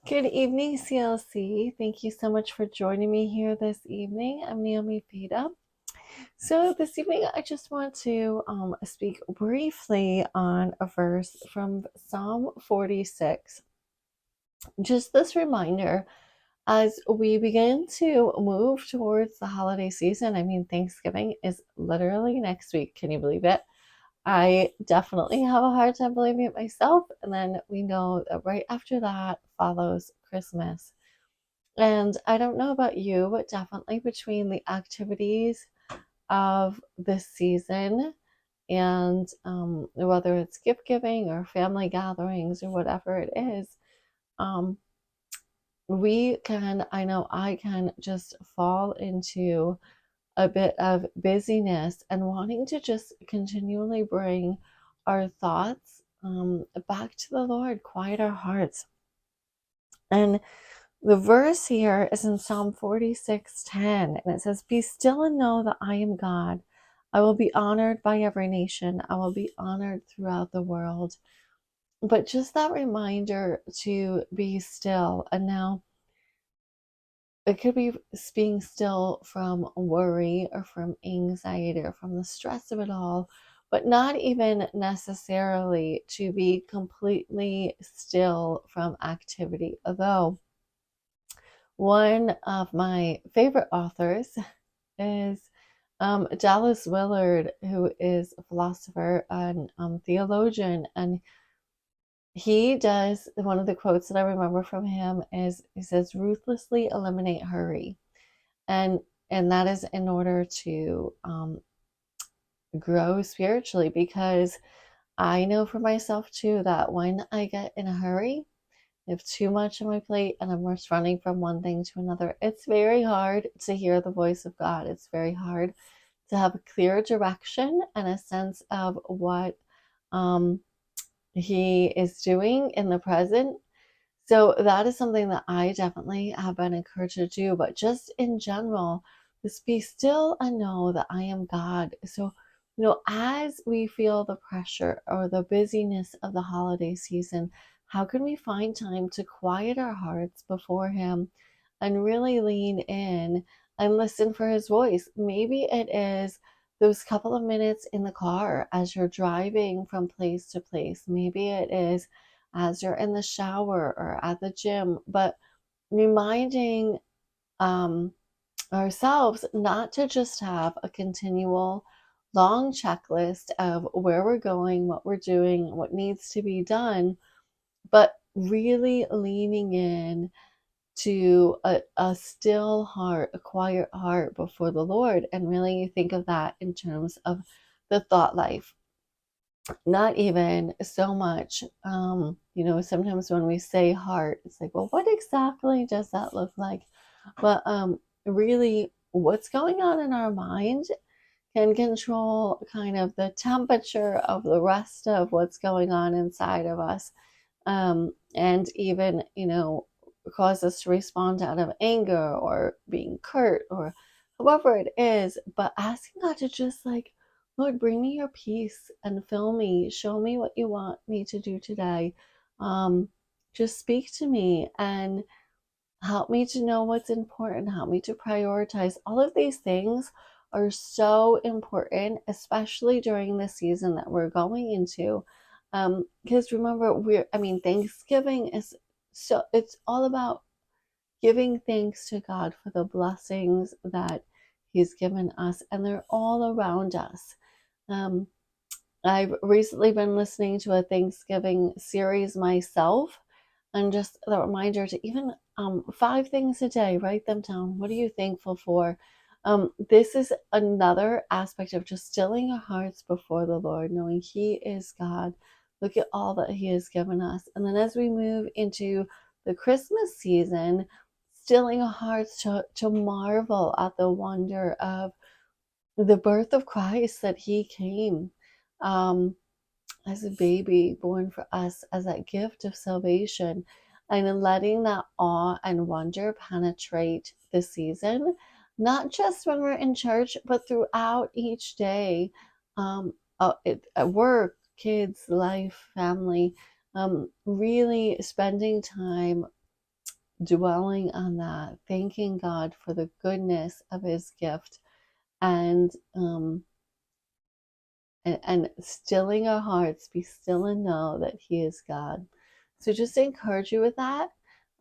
Good evening, CLC. Thank you so much for joining me here this evening. I'm Naomi Fida. So, this evening, I just want to speak briefly on a verse from Psalm 46. Just this reminder as we begin to move towards the holiday season. I mean, Thanksgiving is literally next week. Can you believe it? I definitely have a hard time believing it myself. And then we know that right after that follows Christmas. And I don't know about you, but definitely between the activities of this season and whether it's gift giving or family gatherings or whatever it is, um, I know I can just fall into a bit of busyness and wanting to just continually bring our thoughts back to the Lord, quiet our hearts. And the verse here is in Psalm 46:10, and it says, "Be still and know that I am God. I will be honored by every nation. I will be honored throughout the world." But just that reminder to be still. And now it could be being still from worry or from anxiety or from the stress of it all, but not even necessarily to be completely still from activity. Although one of my favorite authors is Dallas Willard, who is a philosopher and theologian. And he does, one of the quotes that I remember from him is, he says, ruthlessly eliminate hurry. And and that is in order to grow spiritually, because I know for myself too that when I get in a hurry, I have too much on my plate and I'm just running from one thing to another. It's very hard to hear the voice of God. It's very hard to have a clear direction and a sense of what um, He is doing in the present. So that is something that I definitely have been encouraged to do. But just in general, just be still and know that I am God. So, as we feel the pressure or the busyness of the holiday season, how can we find time to quiet our hearts before Him and really lean in and listen for His voice? Maybe it is those couple of minutes in the car as you're driving from place to place. Maybe it is as you're in the shower or at the gym, but reminding um, ourselves not to just have a continual long checklist of where we're going, what we're doing, what needs to be done, but really leaning in to a still heart, a quiet heart before the Lord, and really think of that in terms of the thought life. Not even so much, sometimes when we say heart, it's like, well, what exactly does that look like? But really, what's going on in our mind can control kind of the temperature of the rest of what's going on inside of us. And even, cause us to respond out of anger or being curt or however it is. But asking God to just like, Lord, bring me your peace and fill me, show me what you want me to do today. Um, just speak to me and help me to know what's important, help me to prioritize. All of these things are so important, especially during the season that we're going into. Because remember, Thanksgiving is so, it's all about giving thanks to God for the blessings that He's given us, and they're all around us. Um, I've recently been listening to a Thanksgiving series myself, and just the reminder to even 5 things a day, write them down. What are you thankful for? This is another aspect of just stilling our hearts before the Lord, knowing He is God. Look at all that He has given us. And then as we move into the Christmas season, stilling our hearts to marvel at the wonder of the birth of Christ, that He came um, as a baby born for us as that gift of salvation, and letting that awe and wonder penetrate the season, not just when we're in church, but throughout each day, at work, kids, life, family, really spending time dwelling on that, thanking God for the goodness of his gift, and stilling our hearts, be still and know that he is God. So just to encourage you with that,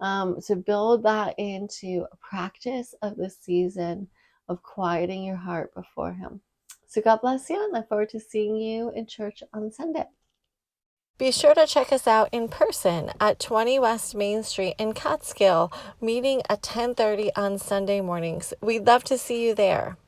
to build that into a practice of the season of quieting your heart before him. So God bless you, and look forward to seeing you in church on Sunday. Be sure to check us out in person at 20 West Main Street in Catskill, meeting at 10:30 on Sunday mornings. We'd love to see you there.